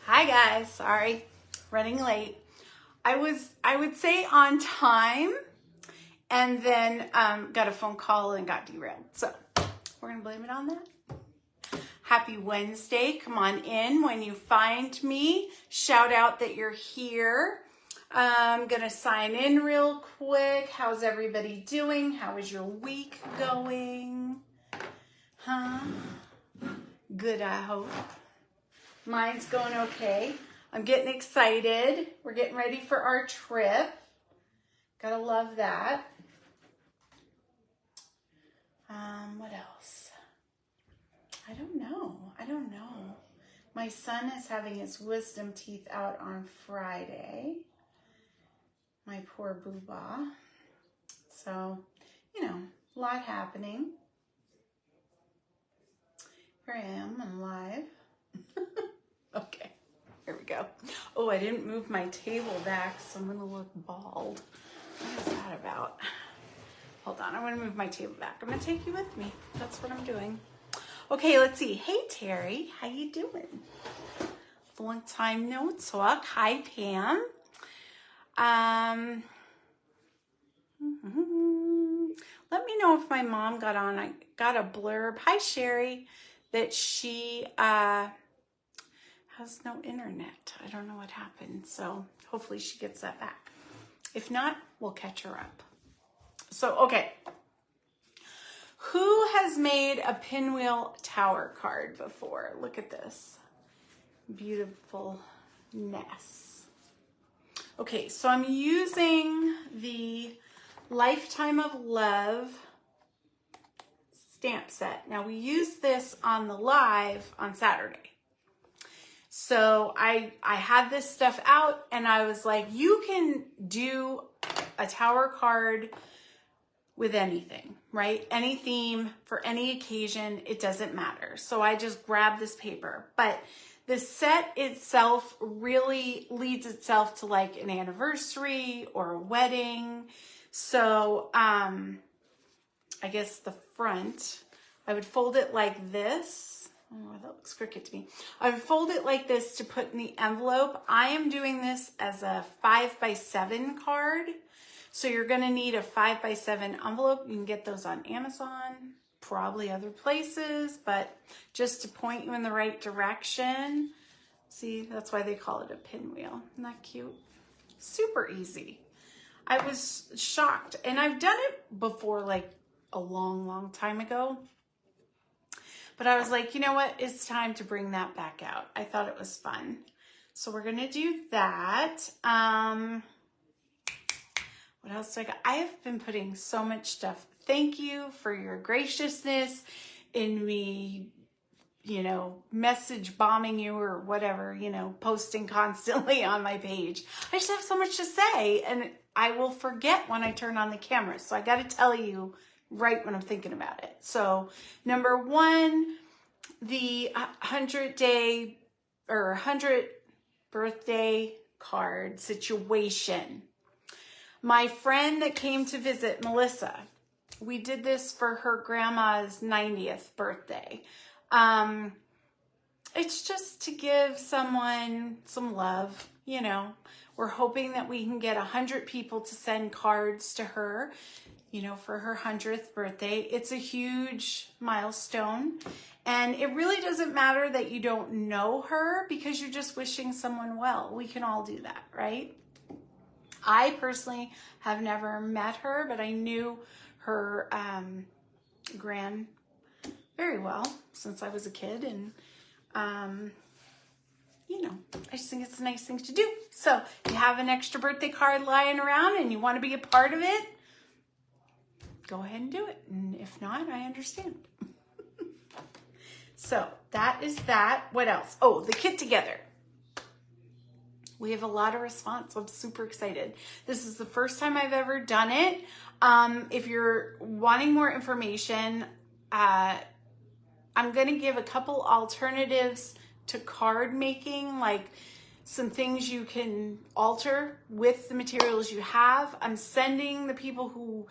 Hi guys, sorry, running late. I would say on time, and then got a phone call and got derailed. So we're gonna blame it on that. Happy Wednesday, come on in when you find me. Shout out that you're here. I'm gonna sign in real quick. How's everybody doing? How is your week going? Huh? Good, I hope. Mine's going okay. I'm getting excited. We're getting ready for our trip. Gotta love that. What else? I don't know. My son is having his wisdom teeth out on Friday. My poor boo-ba. So, a lot happening. Here I am, I'm live. Okay, here we go. Oh, I didn't move my table back, so I'm gonna look bald. What is that about? Hold on, I'm gonna move my table back. I'm gonna take you with me. That's what I'm doing. Okay, let's see. Hey, Terry, how you doing? Long time no talk. Hi, Pam. Let me know if my mom got on. I got a blurb. Hi, Sherry, that she has no internet. I don't know what happened, so hopefully she gets that back. If not, we'll catch her up. So, okay. Who has made a Pinwheel tower card before? Look at this. Beautifulness. Okay, so I'm using the Lifetime of Love stamp set. Now, we used this on the live on Saturday. So I had this stuff out and I was like, you can do a tower card with anything, right? Any theme for any occasion, it doesn't matter. So I just grabbed this paper, but the set itself really leads itself to like an anniversary or a wedding. So I guess the front, I would fold it like this. Oh, that looks crooked to me. I would fold it like this to put in the envelope. I am doing this as a 5x7 card. So you're gonna need a 5x7 envelope. You can get those on Amazon, probably other places, but just to point you in the right direction. See, that's why they call it a pinwheel. Isn't that cute? Super easy. I was shocked, and I've done it before, like a long, long time ago. But I was like, you know what? It's time to bring that back out. I thought it was fun. So we're gonna do that. What else do I got? I have been putting so much stuff. Thank you for your graciousness in me, message bombing you or whatever, posting constantly on my page. I just have so much to say and I will forget when I turn on the camera. So I got to tell you right when I'm thinking about it. So number one, the 100th birthday card situation. My friend that came to visit, Melissa, we did this for her grandma's 90th birthday. It's just to give someone some love, We're hoping that we can get 100 people to send cards to her, for her 100th birthday. It's a huge milestone. And it really doesn't matter that you don't know her because you're just wishing someone well. We can all do that, right? I personally have never met her, but I knew her gran very well since I was a kid. And, I just think it's a nice thing to do. So if you have an extra birthday card lying around and you want to be a part of it, go ahead and do it. And if not, I understand. So that is that. What else? Oh, the kit together. We have a lot of response. I'm super excited. This is the first time I've ever done it. If you're wanting more information, I'm going to give a couple alternatives to card making, like some things you can alter with the materials you have. I'm sending the people who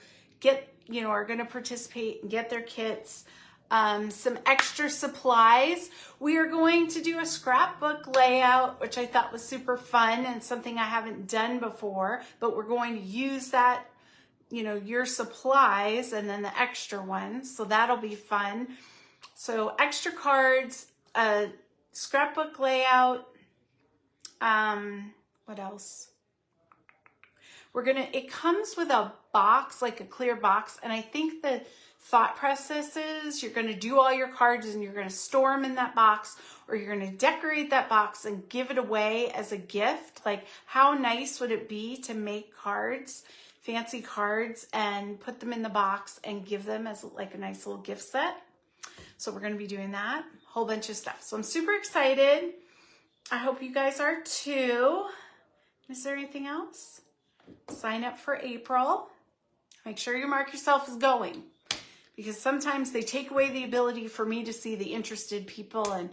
are going to participate and get their kits some extra supplies. We are going to do a scrapbook layout, which I thought was super fun and something I haven't done before, but we're going to use that, you know, your supplies and then the extra ones. So that'll be fun. So extra cards, a scrapbook layout. What else? It comes with a box, like a clear box. And I think the thought process is you're going to do all your cards and you're going to store them in that box, or you're going to decorate that box and give it away as a gift. Like, how nice would it be to make cards, fancy cards, and put them in the box and give them as like a nice little gift set? So we're going to be doing that, whole bunch of stuff. So I'm super excited. I hope you guys are too. Is there anything else? Sign up for April. Make sure you mark yourself as going, because sometimes they take away the ability for me to see the interested people. And,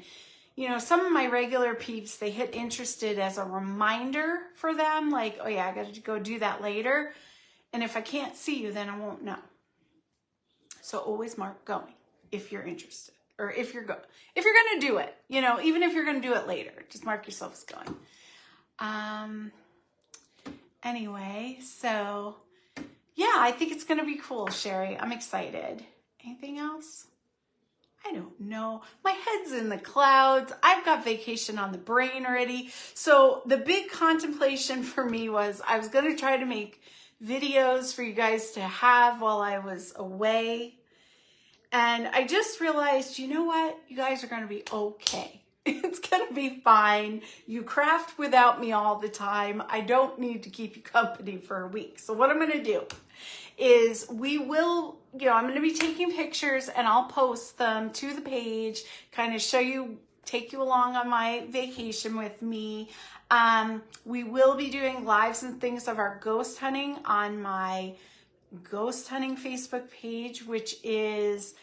you know, some of my regular peeps, they hit interested as a reminder for them. Like, oh yeah, I got to go do that later. And if I can't see you, then I won't know. So always mark going if you're interested, or if you're going to do it, you know, even if you're going to do it later, just mark yourself as going. Anyway, so yeah, I think it's going to be cool, Sherry. I'm excited. Anything else? I don't know. My head's in the clouds. I've got vacation on the brain already. So the big contemplation for me was I was going to try to make videos for you guys to have while I was away. And I just realized, you know what? You guys are going to be okay. It's going to be fine. You craft without me all the time. I don't need to keep you company for a week. So what I'm going to do is we will, you know, I'm going to be taking pictures and I'll post them to the page, kind of show you, take you along on my vacation with me. We will be doing lives and things of our ghost hunting on my ghost hunting Facebook page, which is,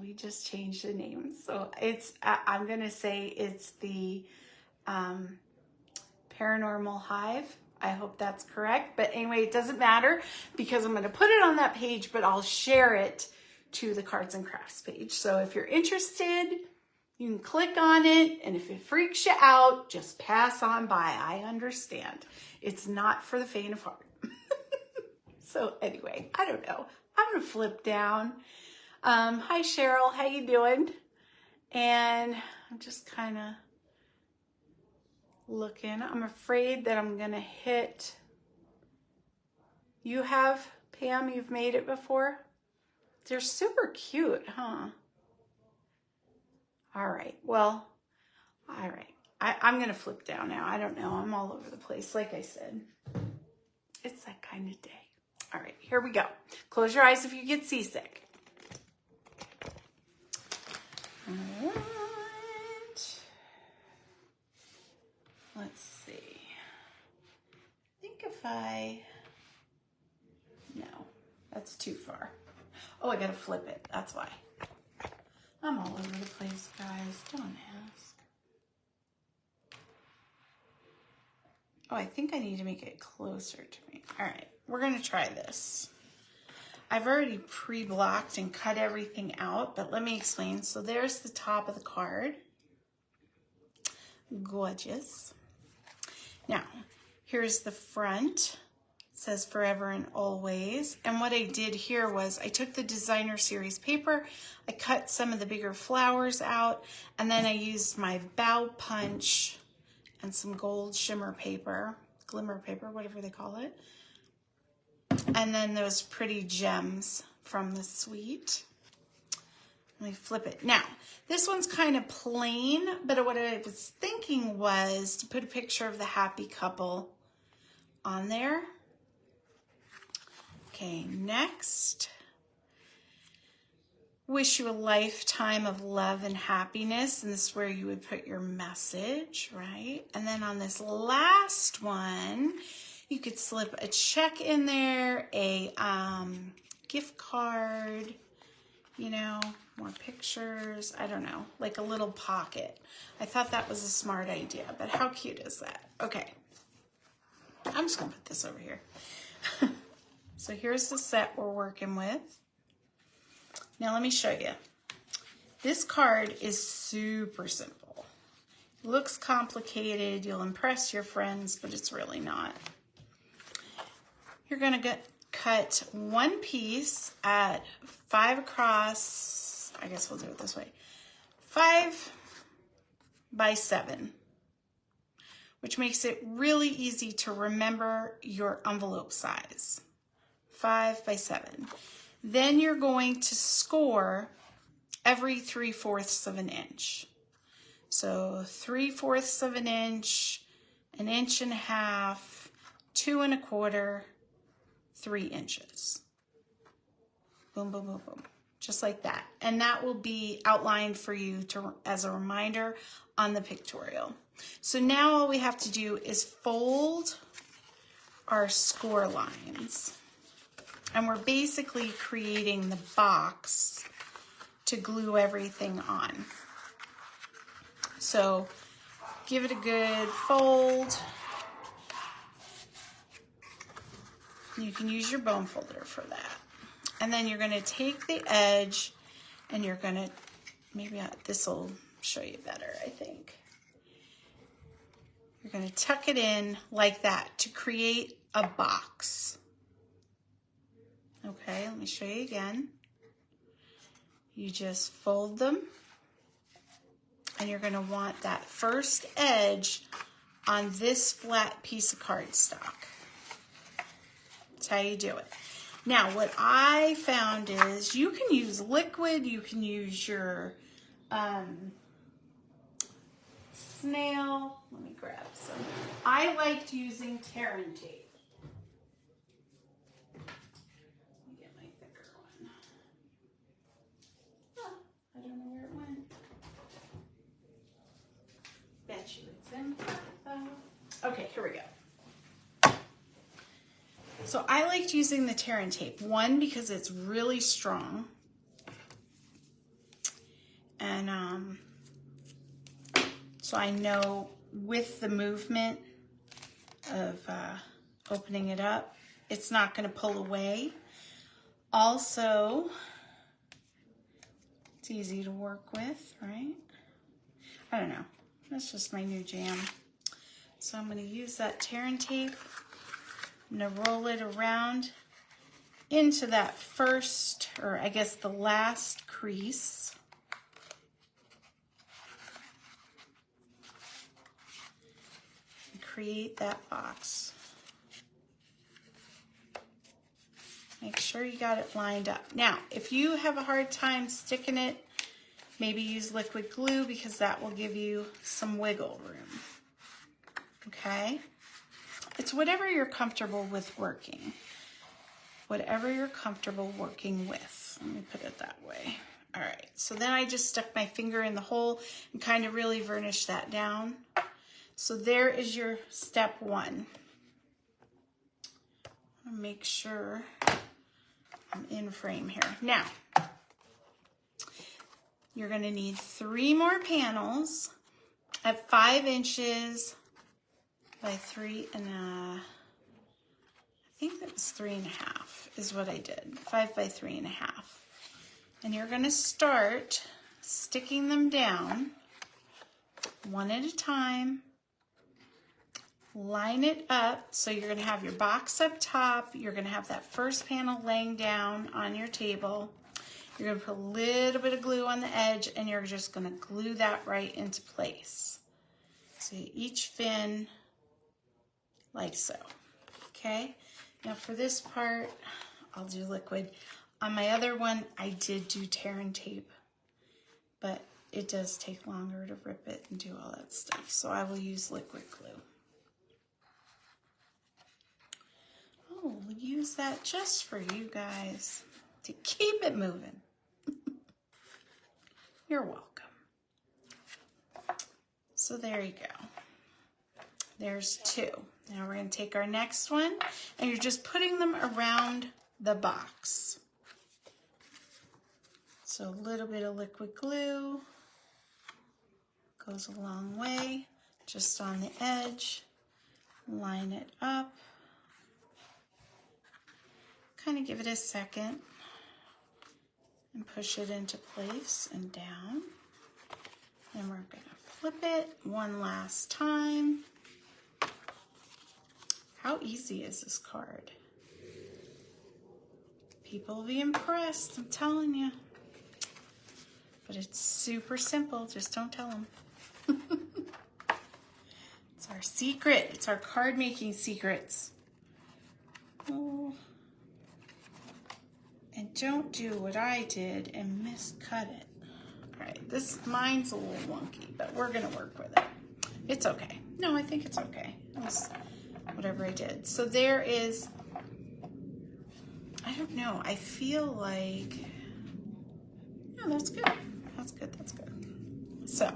we just changed the name. So it's, I'm going to say it's the Paranormal Hive. I hope that's correct. But anyway, it doesn't matter because I'm going to put it on that page, but I'll share it to the Cards and Crafts page. So if you're interested, you can click on it. And if it freaks you out, just pass on by. I understand. It's not for the faint of heart. So anyway, I don't know. I'm going to flip down. Hi, Cheryl. How you doing? And I'm just kind of looking. I'm afraid that I'm going to hit. You have, Pam, you've made it before? They're super cute, huh? All right. Well, all right. I'm going to flip down now. I don't know. I'm all over the place. Like I said, it's that kind of day. All right, here we go. Close your eyes if you get seasick. All right. Let's see. I think if no, that's too far. Oh, I gotta flip it. That's why. I'm all over the place, guys. Don't ask. Oh, I think I need to make it closer to me. All right, we're gonna try this. I've already pre-blocked and cut everything out, but let me explain. So there's the top of the card. Gorgeous. Now, here's the front. It says forever and always. And what I did here was I took the designer series paper, I cut some of the bigger flowers out, and then I used my bow punch and some gold shimmer paper, glimmer paper, whatever they call it. And then those pretty gems from the suite. Let me flip it. Now, this one's kind of plain, but what I was thinking was to put a picture of the happy couple on there. Okay, next. Wish you a lifetime of love and happiness. And this is where you would put your message, right? And then on this last one, you could slip a check in there, a gift card, you know, more pictures. I don't know, like a little pocket. I thought that was a smart idea, but how cute is that? Okay, I'm just gonna put this over here. So here's the set we're working with. Now let me show you. This card is super simple. It looks complicated. You'll impress your friends, but it's really not. You're going to cut one piece at 5 across. I guess we'll do it this way. 5 by 7, which makes it really easy to remember your envelope size. 5 by 7. Then you're going to score every 3/4 of an inch. So 3/4 of an inch, 1.5 inches, 2 1/4, 3 inches. Boom, boom, boom, boom. Just like that. And that will be outlined for you as a reminder on the pictorial. So now all we have to do is fold our score lines. And we're basically creating the box to glue everything on. So give it a good fold. You can use your bone folder for that. And then you're going to take the edge and you're going to, maybe this will show you better, I think. You're going to tuck it in like that to create a box. Okay, let me show you again. You just fold them and you're going to want that first edge on this flat piece of cardstock. That's how you do it. Now, what I found is you can use liquid, you can use your snail. Let me grab some. I liked using Tear and Tape. Let me get my thicker one. Oh, I don't know where it went. Bet you it's in. Okay, here we go. So I liked using the Tear and Tape. One, because it's really strong. And so I know with the movement of opening it up, it's not going to pull away. Also, it's easy to work with, right? I don't know. That's just my new jam. So I'm going to use that Tear and Tape. I'm going to roll it around into that first, or I guess the last crease. And create that box. Make sure you got it lined up. Now, if you have a hard time sticking it, maybe use liquid glue because that will give you some wiggle room. Okay? It's whatever you're comfortable with working. Whatever you're comfortable working with. Let me put it that way. All right, so then I just stuck my finger in the hole and kind of really varnished that down. So there is your step 1. Make sure I'm in frame here. Now, you're going to need 3 more panels at 5 inches by 3 and I think that was 3.5 is what I did. 5 by 3.5. And you're going to start sticking them down one at a time. Line it up. So you're going to have your box up top. You're going to have that first panel laying down on your table. You're going to put a little bit of glue on the edge and you're just going to glue that right into place. So each fin like so. Okay? Now for this part, I'll do liquid. On my other one, I did do Tear and Tape, but it does take longer to rip it and do all that stuff. So I will use liquid glue. Oh, we'll use that just for you guys to keep it moving. You're welcome. So there you go. There's 2. Now we're going to take our next one, and you're just putting them around the box. So a little bit of liquid glue goes a long way, just on the edge. Line it up. Kind of give it a second. and push it into place and down. And we're going to flip it one last time. How easy is this card? People will be impressed, I'm telling you. But it's super simple, just don't tell them. It's our secret, it's our card making secrets. Oh. And don't do what I did and miscut it. All right, mine's a little wonky, but we're gonna work with it. It's okay. No, I think it's okay. It was whatever I did. So there is, I don't know, I feel like, no, that's good. That's good, that's good. So,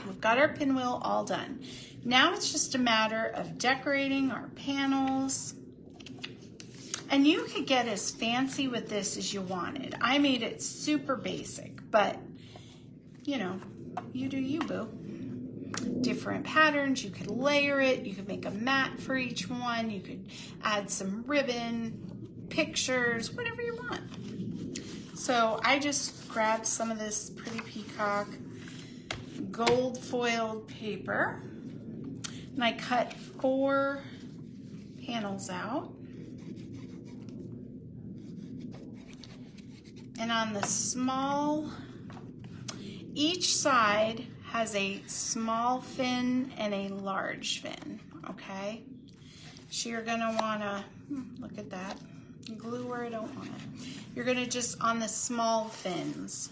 we've got our pinwheel all done. Now it's just a matter of decorating our panels. And you could get as fancy with this as you wanted. I made it super basic, but you know, you do you, boo. Different patterns, you could layer it, you could make a mat for each one, you could add some ribbon, pictures, whatever you want. So I just grabbed some of this Pretty Peacock gold foiled paper and I cut 4 panels out. And on the small, each side has a small fin and a large fin, okay? So you're gonna wanna, look at that, glue where I don't want it. You're gonna just, on the small fins,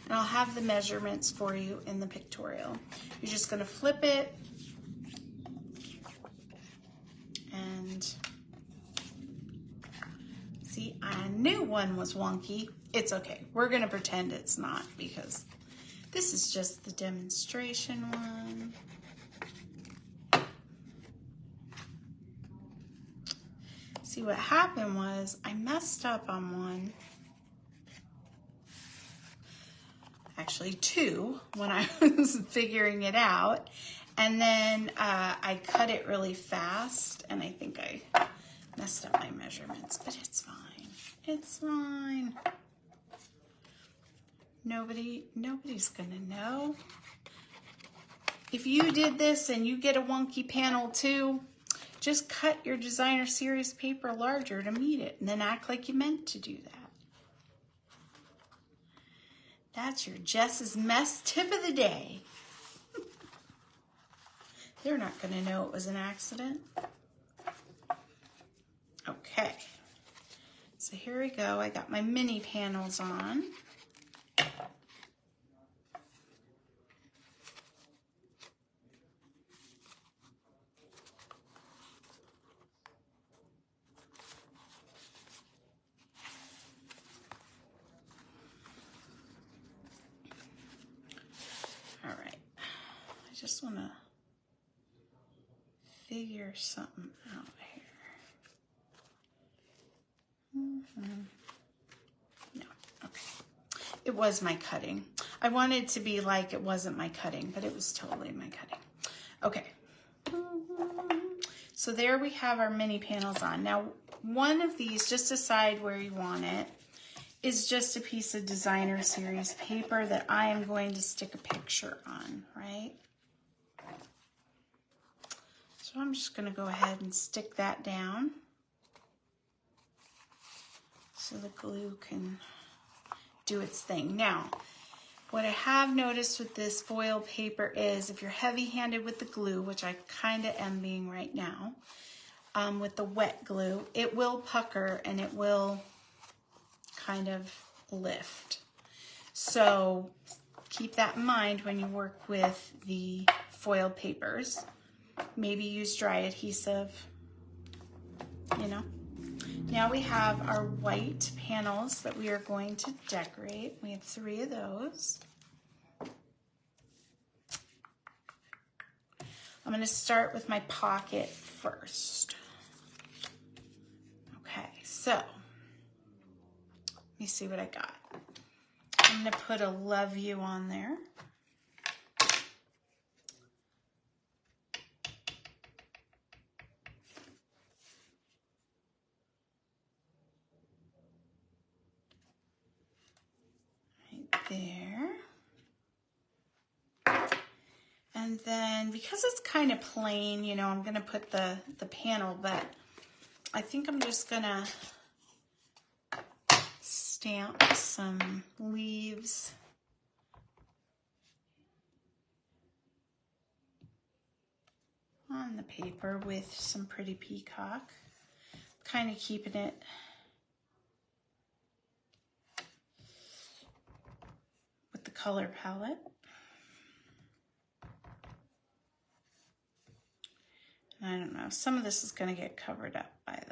and I'll have the measurements for you in the pictorial. You're just gonna flip it, and see, I knew one was wonky. It's okay, we're gonna pretend it's not because this is just the demonstration one. See, what happened was I messed up on one, actually 2, when I was figuring it out. And then I cut it really fast and I think I messed up my measurements, but it's fine. It's fine. Nobody's gonna know. If you did this and you get a wonky panel too, just cut your designer series paper larger to meet it and then act like you meant to do that. That's your Jess's Mess tip of the day. They're not gonna know it was an accident. Okay, so here we go. I got my mini panels on. All right, I just want to figure something out here. No, okay. It was my cutting. I wanted it to be like it wasn't my cutting, but it was totally my cutting. Okay. So there we have our mini panels on. Now, one of these, just decide where you want it, is just a piece of designer series paper that I am going to stick a picture on, right? So I'm just going to go ahead and stick that down so the glue can do its thing. Now, what I have noticed with this foil paper is if you're heavy-handed with the glue, which I kind of am being right now, with the wet glue, it will pucker and it will kind of lift. So keep that in mind when you work with the foil papers. Maybe use dry adhesive, you know. Now we have our white panels that we are going to decorate. We have 3 of those. I'm going to start with my pocket first. Okay, so let me see what I got. I'm going to put a love you on there. there. And then because it's kind of plain, you know, I'm going to put the panel, but I think I'm just going to stamp some leaves on the paper with some pretty peacock, kind of keeping it with the color palette. And I don't know, some of this is going to get covered up by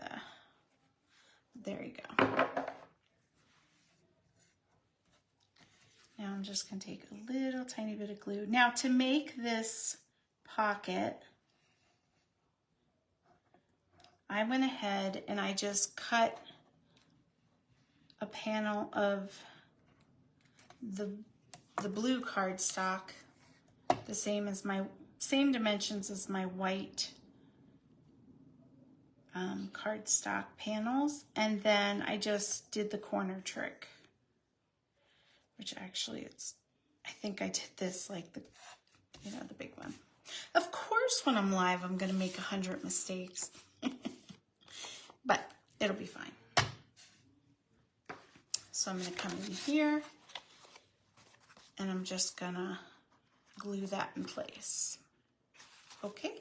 there you go. Now I'm just going to take a little tiny bit of glue. Now to make this pocket, I went ahead and I just cut a panel of the blue cardstock, the same dimensions as my white cardstock panels, and then I just did the corner trick, which actually I think I did this like the big one. Of course, when I'm live, I'm going to make 100 mistakes. But it'll be fine. So I'm going to come in here and I'm just going to glue that in place. Okay.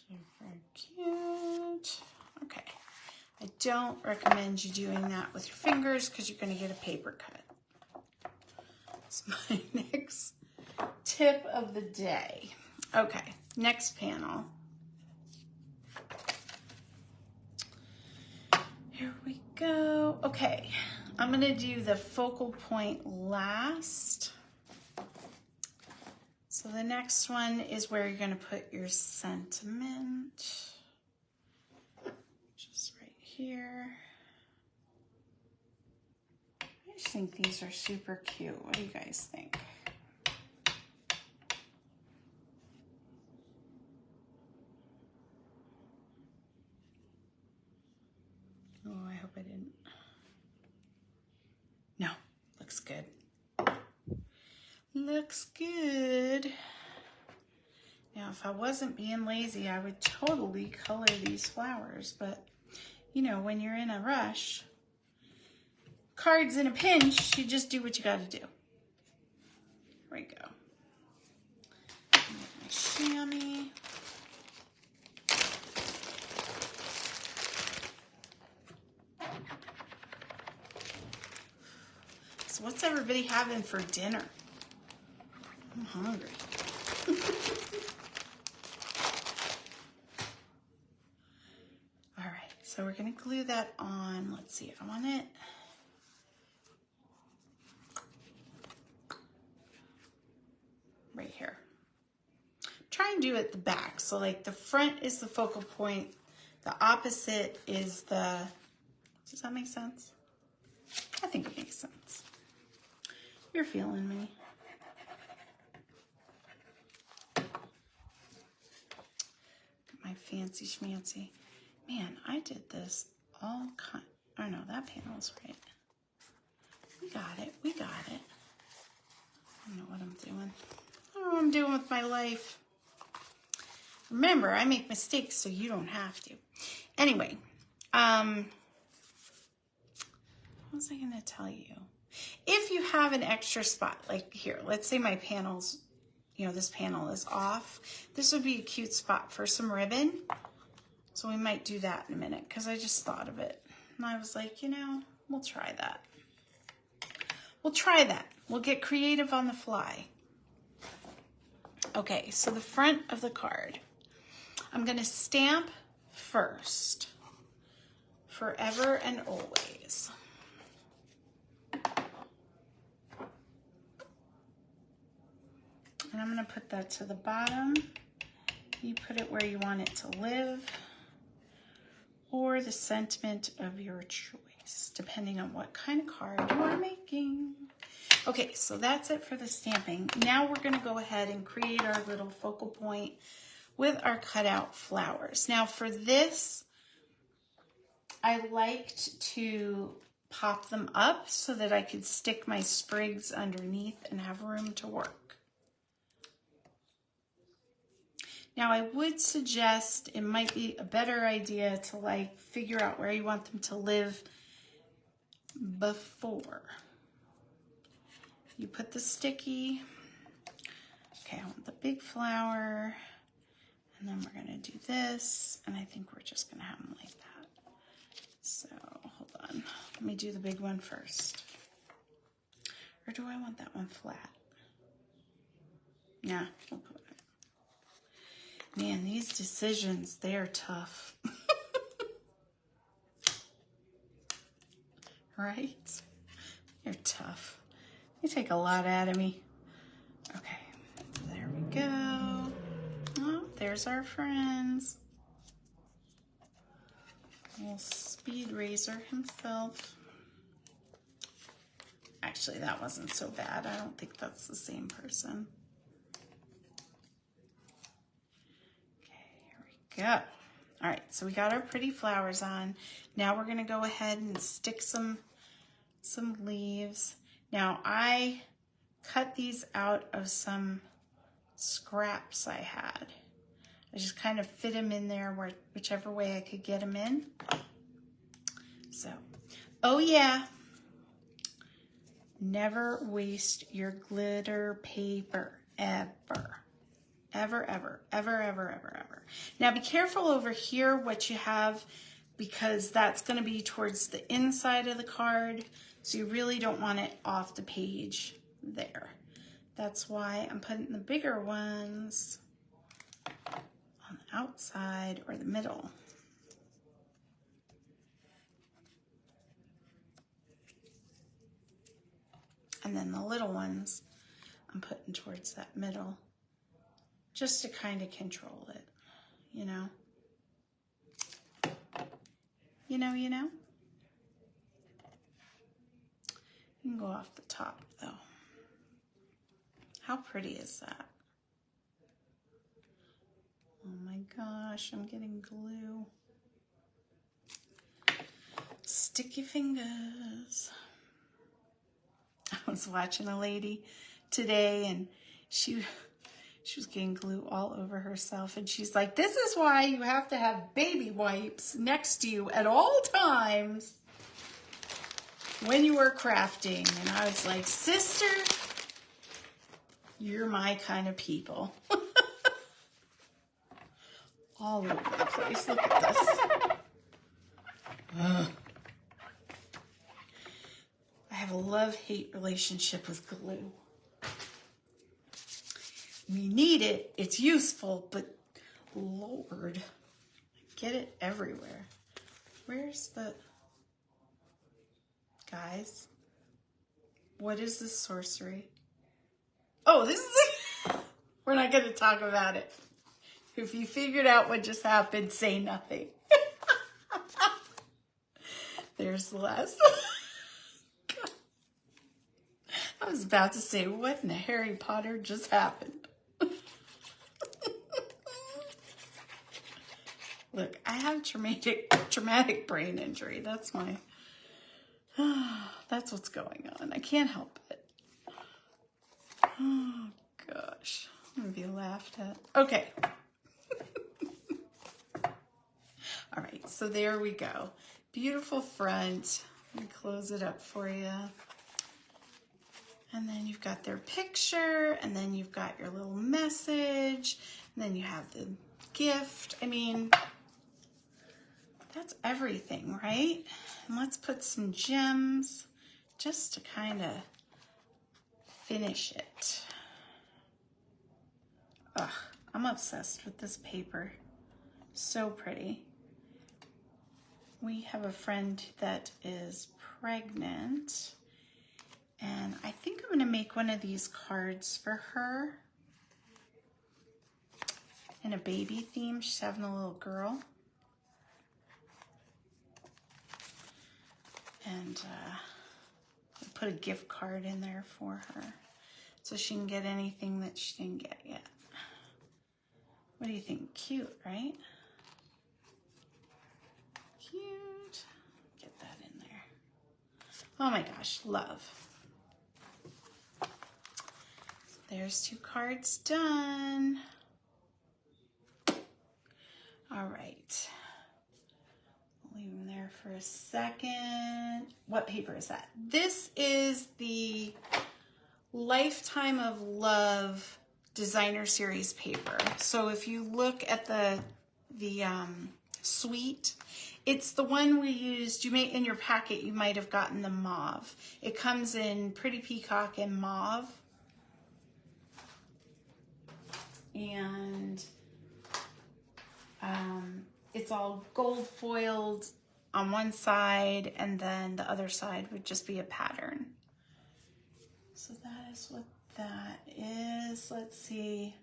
Super cute. Okay. I don't recommend you doing that with your fingers because you're going to get a paper cut. That's my next tip of the day. Okay, next panel. Here we go. Okay, I'm going to do the focal point last. So the next one is where you're going to put your sentiment. Just right here. I just think these are super cute. What do you guys think? Oh, I hope I didn't. No, looks good. Looks good. Now, if I wasn't being lazy, I would totally color these flowers, but you know, when you're in a rush, cards in a pinch, you just do what you got to do. There we go. Get my chamois. So what's everybody having for dinner? I'm hungry. All right, so we're going to glue that on. Let's see, I want it. Right here. Try and do it at the back. So like the front is the focal point. The opposite is the, does that make sense? I think it makes sense. You're feeling me. My fancy schmancy. Man, I did this all kind. Oh no, that panel's right. We got it. We got it. I don't know what I'm doing. I don't know what I'm doing with my life. Remember, I make mistakes, so you don't have to. Anyway, what was I going to tell you? If you have an extra spot, like here, let's say my panel's, you know, this panel is off. This would be a cute spot for some ribbon. So we might do that in a minute because I just thought of it. And I was like, you know, we'll try that. We'll try that. We'll get creative on the fly. Okay, so the front of the card. I'm going to stamp first. Forever and always. And I'm gonna put that to the bottom. You put it where you want it to live, or the sentiment of your choice, depending on what kind of card you are making. Okay, so that's it for the stamping. Now we're gonna go ahead and create our little focal point with our cutout flowers. Now for this, I liked to pop them up so that I could stick my sprigs underneath and have room to work. Now I would suggest it might be a better idea to like figure out where you want them to live before you put the sticky. Okay, I want the big flower, and then we're gonna do this, and I think we're just gonna have them like that. So hold on, let me do the big one first. Or do I want that one flat? Yeah, we'll put it. Man, these decisions, they are tough. Right? They're tough. They take a lot out of me. Okay, there we go. Oh, there's our friends. Little Speed Racer himself. Actually, that wasn't so bad. I don't think that's the same person. Go. All right, so we got our pretty flowers on. Now we're gonna go ahead and stick some leaves. Now I cut these out of some scraps I had. I just kind of fit them in there whichever way I could get them in. So, oh yeah, never waste your glitter paper, ever. Ever, ever, ever, ever, ever, ever. Now be careful over here what you have, because that's gonna be towards the inside of the card. So you really don't want it off the page there. That's why I'm putting the bigger ones on the outside or the middle. And then the little ones I'm putting towards that middle, just to kind of control it, you know? You know? You can go off the top though. How pretty is that? Oh my gosh, I'm getting glue. Sticky fingers. I was watching a lady today, and she was getting glue all over herself, and she's like, this is why you have to have baby wipes next to you at all times when you are crafting. And I was like, sister, you're my kind of people. All over the place. Look at this. Ugh. I have a love-hate relationship with glue. We need it, it's useful, but Lord, get it everywhere. Where's the, guys, what is this sorcery? Oh, this is, we're not gonna talk about it. If you figured out what just happened, say nothing. There's the last one. I was about to say, what in the Harry Potter just happened? Look, I have traumatic brain injury. That's my, that's what's going on. I can't help it. Oh, gosh. I'm going to be laughed at. Okay. All right, so there we go. Beautiful front. Let me close it up for you. And then you've got their picture, and then you've got your little message, and then you have the gift. I mean, that's everything, right? And let's put some gems just to kind of finish it. Ugh, I'm obsessed with this paper. So pretty. We have a friend that is pregnant, and I think I'm gonna make one of these cards for her. kind of baby theme. She's having a little girl. And put a gift card in there for her so she can get anything that she didn't get yet. What do you think? Cute, right? Cute. Get that in there. Oh my gosh, love. There's 2 cards done. All right. Leave them there for a second. What paper is that? This is the Lifetime of Love Designer Series paper. So if you look at the suite, it's the one we used. You may, in your packet, you might have gotten the mauve. It comes in Pretty Peacock and mauve. And it's all gold foiled on one side, and then the other side would just be a pattern. So that is what that is. Let's see.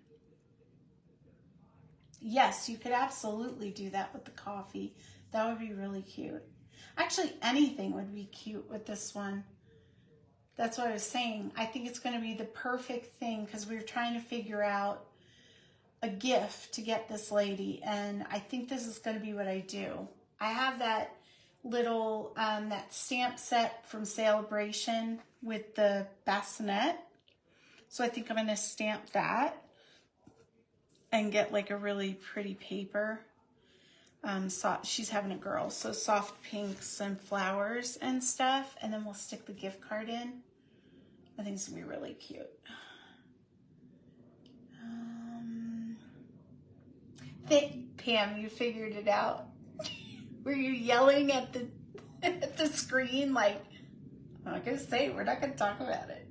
Yes, you could absolutely do that with the coffee. That would be really cute. Actually, anything would be cute with this one. That's what I was saying. I think it's going to be the perfect thing because we were trying to figure out a gift to get this lady, and I think this is going to be what I do. I have that little that stamp set from Celebration with the bassinet, so I think I'm going to stamp that and get like a really pretty paper. She's having a girl, so soft pinks and flowers and stuff, and then we'll stick the gift card in. I think it's going to be really cute. Pam, you figured it out. Were you yelling at the screen like, I'm not gonna say it, we're not gonna talk about it.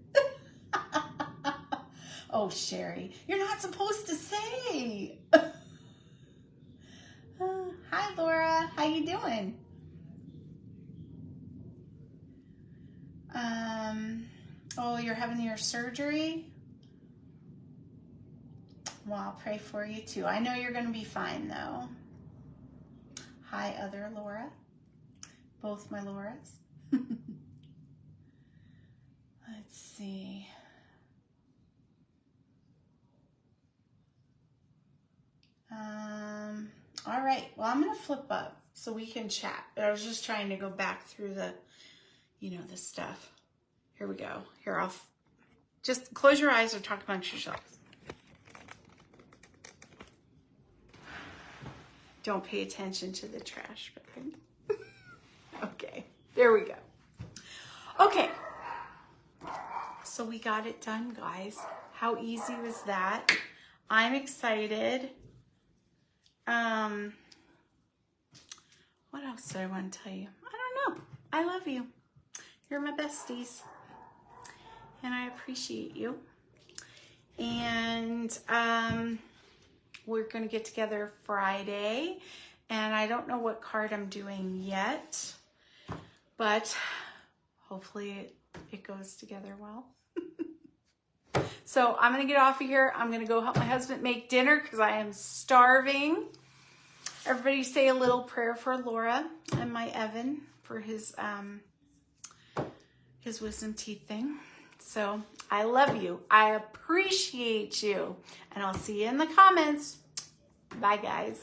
Oh, Sherry, you're not supposed to say. Hi, Laura, how you doing? Oh, you're having your surgery? Well, I'll pray for you too. I know you're going to be fine though. Hi, other Laura. Both my Lauras. Let's see. All right. Well, I'm going to flip up so we can chat. But I was just trying to go back through the, the stuff. Here we go. Here, I'll just close your eyes or talk amongst yourselves. Don't pay attention to the trash bag. Okay, there we go. Okay, so we got it done, guys. How easy was that? I'm excited. What else do I want to tell you? I don't know. I love you. You're my besties. And I appreciate you. And we're going to get together Friday. And I don't know what card I'm doing yet. But hopefully it goes together well. So I'm going to get off of here. I'm going to go help my husband make dinner because I am starving. Everybody say a little prayer for Laura and my Evan for his wisdom teeth thing. So I love you. I appreciate you. And I'll see you in the comments. Bye, guys.